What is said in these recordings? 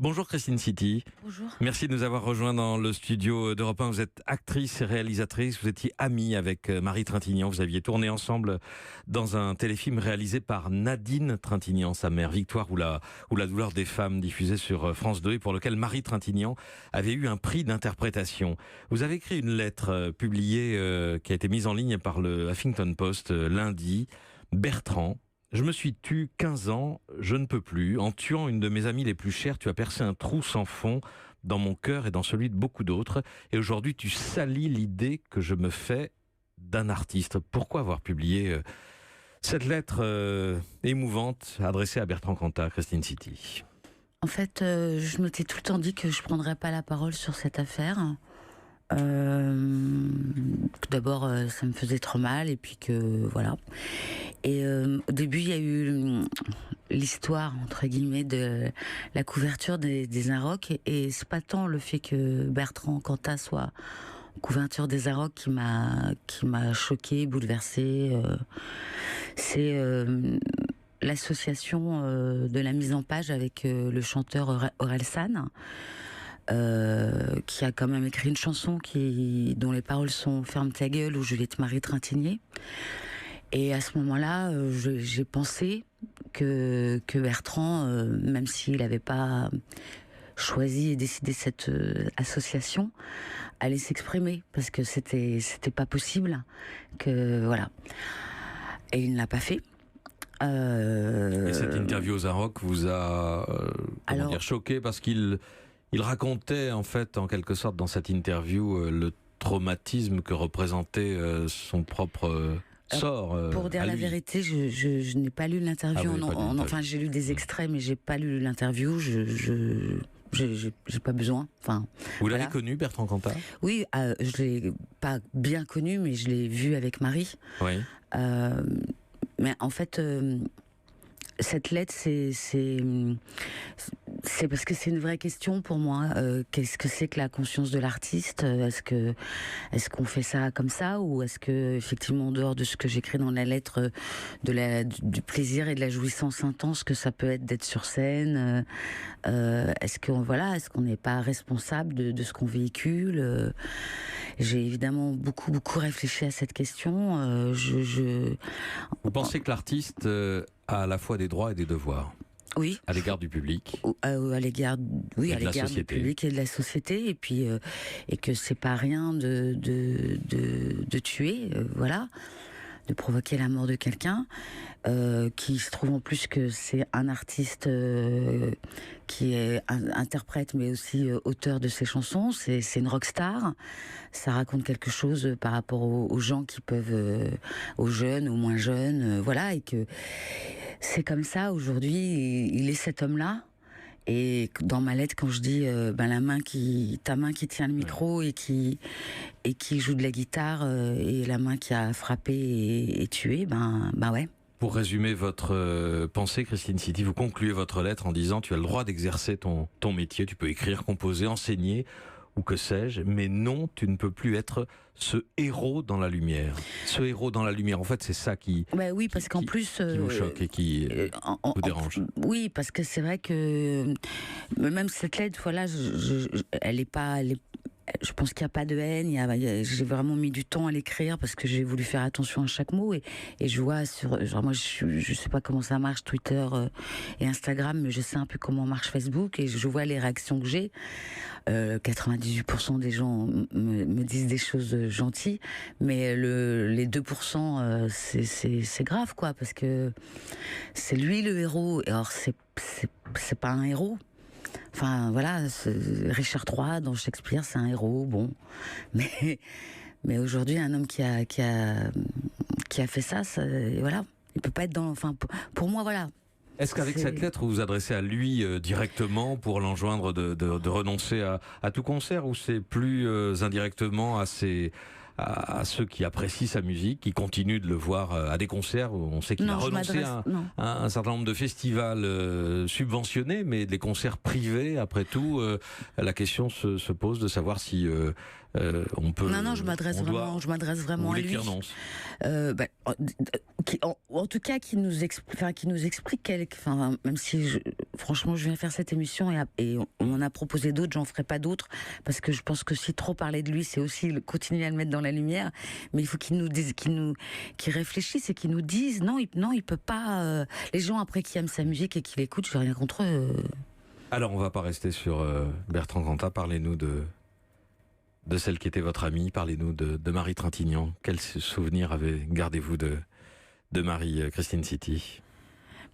Bonjour Christine City. Bonjour. Merci de nous avoir rejoints dans le studio d'Europe 1. Vous êtes actrice et réalisatrice. Vous étiez amie avec Marie Trintignant. Vous aviez tourné ensemble dans un téléfilm réalisé par Nadine Trintignant, sa mère, Victoire ou la douleur des femmes, diffusé sur France 2 et pour lequel Marie Trintignant avait eu un prix d'interprétation. Vous avez écrit une lettre publiée qui a été mise en ligne par le Huffington Post lundi. Bertrand, je me suis tue 15 ans, je ne peux plus. En tuant une de mes amies les plus chères, tu as percé un trou sans fond dans mon cœur et dans celui de beaucoup d'autres. Et aujourd'hui, tu salis l'idée que je me fais d'un artiste. Pourquoi avoir publié cette lettre émouvante adressée à Bertrand Cantat, Christine City? En fait, je m'étais tout le temps dit que je prendrais pas la parole sur cette affaire. D'abord, ça me faisait trop mal, et puis que voilà. Et au début, il y a eu l'histoire entre guillemets de la couverture des Inrocks, et c'est pas tant le fait que Bertrand Cantat soit en couverture des Inrocks qui m'a choquée, bouleversée. C'est l'association de la mise en page avec le chanteur Orelsan. Qui a quand même écrit une chanson dont les paroles sont Ferme ta gueule ou Juliette Marie Trintignant. Et à ce moment-là, j'ai pensé que Bertrand, même s'il n'avait pas choisi et décidé cette association, allait s'exprimer, parce que c'était pas possible que voilà. Et il ne l'a pas fait. Et cette interview aux Inrocks vous a choqué parce qu'il racontait en fait, en quelque sorte, dans cette interview, le traumatisme que représentait son propre sort. Pour dire la vérité, je n'ai pas lu l'interview. Enfin, j'ai lu des extraits, mais j'ai pas lu l'interview. J'ai pas besoin. Enfin, vous l'avez connu, Bertrand Cantat? Oui, je l'ai pas bien connu, mais je l'ai vu avec Marie. Oui. Mais en fait, cette lettre, c'est parce que c'est une vraie question pour moi. Qu'est-ce que c'est que la conscience de l'artiste? Est-ce qu'on fait ça comme ça, ou est-ce que, effectivement, en dehors de ce que j'écris dans la lettre, du plaisir et de la jouissance intense que ça peut être d'être sur scène, est-ce qu'on n'est pas responsable de ce qu'on véhicule? J'ai évidemment beaucoup réfléchi à cette question. Vous pensez que l'artiste a à la fois des droits et des devoirs? Oui. À l'égard du public. À l'égard du public et de la société, et puis et que c'est pas rien de tuer, voilà, de provoquer la mort de quelqu'un, qui se trouve en plus que c'est un artiste qui est interprète mais aussi auteur de ses chansons. C'est une rockstar. Ça raconte quelque chose par rapport aux gens qui peuvent, aux jeunes, aux moins jeunes, voilà, et que c'est comme ça aujourd'hui. Il est cet homme-là. Et dans ma lettre, quand je dis ta main qui tient le micro et qui joue de la guitare, et la main qui a frappé et tué, ouais. Pour résumer votre pensée, Christine City, vous concluez votre lettre en disant: tu as le droit d'exercer ton métier, tu peux écrire, composer, enseigner, ou que sais-je, mais non, tu ne peux plus être ce héros dans la lumière. Ce héros dans la lumière, en fait, c'est ça qui vous choque et qui vous dérange. Oui, parce que c'est vrai que même cette lettre, voilà, elle est pas... Je pense qu'il n'y a pas de haine. J'ai vraiment mis du temps à l'écrire parce que j'ai voulu faire attention à chaque mot, et je vois moi je sais pas comment ça marche, Twitter et Instagram, mais je sais un peu comment marche Facebook, et je vois les réactions que j'ai. 98% des gens me disent des choses gentilles, mais les 2%, c'est grave, quoi, parce que c'est lui le héros. Et alors c'est pas un héros. Enfin, voilà, Richard III dans Shakespeare, c'est un héros, bon. Mais aujourd'hui, un homme qui a fait ça, voilà, il peut pas être dans... Enfin, pour moi, voilà. Est-ce qu'avec cette lettre, vous vous adressez à lui directement pour l'enjoindre de renoncer à tout concert, ou c'est plus indirectement à ses à ceux qui apprécient sa musique, qui continuent de le voir à des concerts. On sait qu'il a renoncé à un certain nombre de festivals subventionnés, mais des concerts privés, après tout, la question se pose de savoir si on peut... Non, je m'adresse vraiment à lui. En tout cas, qui nous explique même si franchement je viens faire cette émission et on en a proposé d'autres, j'en ferai pas d'autres parce que je pense que si trop parler de lui, c'est aussi continuer à le mettre dans la lumière. Mais il faut qu'il nous dise, qu'il réfléchisse et qu'il nous dise non, il peut pas. Les gens après qui aiment sa musique et qui l'écoutent, je n'ai rien contre eux. Alors on va pas rester sur Bertrand Cantat. Parlez-nous de celle qui était votre amie. Parlez-nous de Marie Trintignant. Quel souvenir gardez-vous de Marie, Christine City?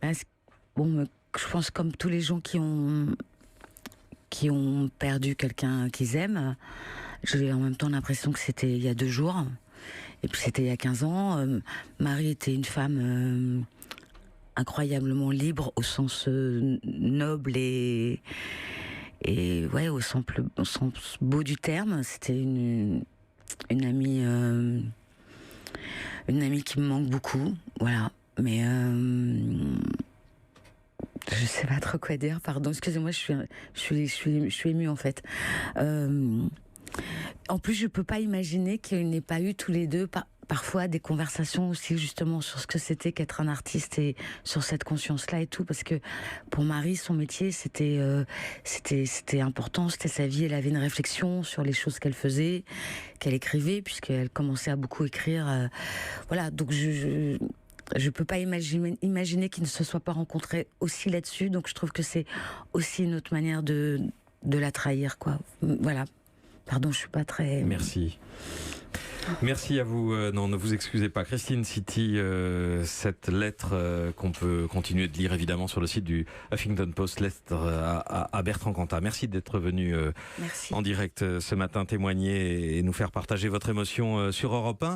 Je pense comme tous les gens qui ont perdu quelqu'un qu'ils aiment, j'ai en même temps l'impression que c'était il y a 2 jours, et puis c'était il y a 15 ans. Marie était une femme incroyablement libre au sens noble et ouais, au sens beau du terme. C'était une amie qui me manque beaucoup, voilà. Mais je sais pas trop quoi dire, pardon, excusez-moi, je suis émue en fait. En plus, je peux pas imaginer qu'ils n'aient pas eu tous les deux parfois des conversations aussi justement sur ce que c'était qu'être un artiste et sur cette conscience-là et tout, parce que pour Marie, son métier, c'était important, c'était sa vie. Elle avait une réflexion sur les choses qu'elle faisait, qu'elle écrivait, puisqu'elle commençait à beaucoup écrire. Voilà, donc je peux pas imaginer qu'ils ne se soient pas rencontrés aussi là-dessus. Donc je trouve que c'est aussi une autre manière de la trahir, quoi. Voilà. Pardon, je suis pas très... Merci. Merci à vous. Non, ne vous excusez pas. Christine City, cette lettre qu'on peut continuer de lire évidemment sur le site du Huffington Post, lettre à Bertrand Cantat. Merci d'être venu en direct ce matin témoigner et nous faire partager votre émotion sur Europe 1.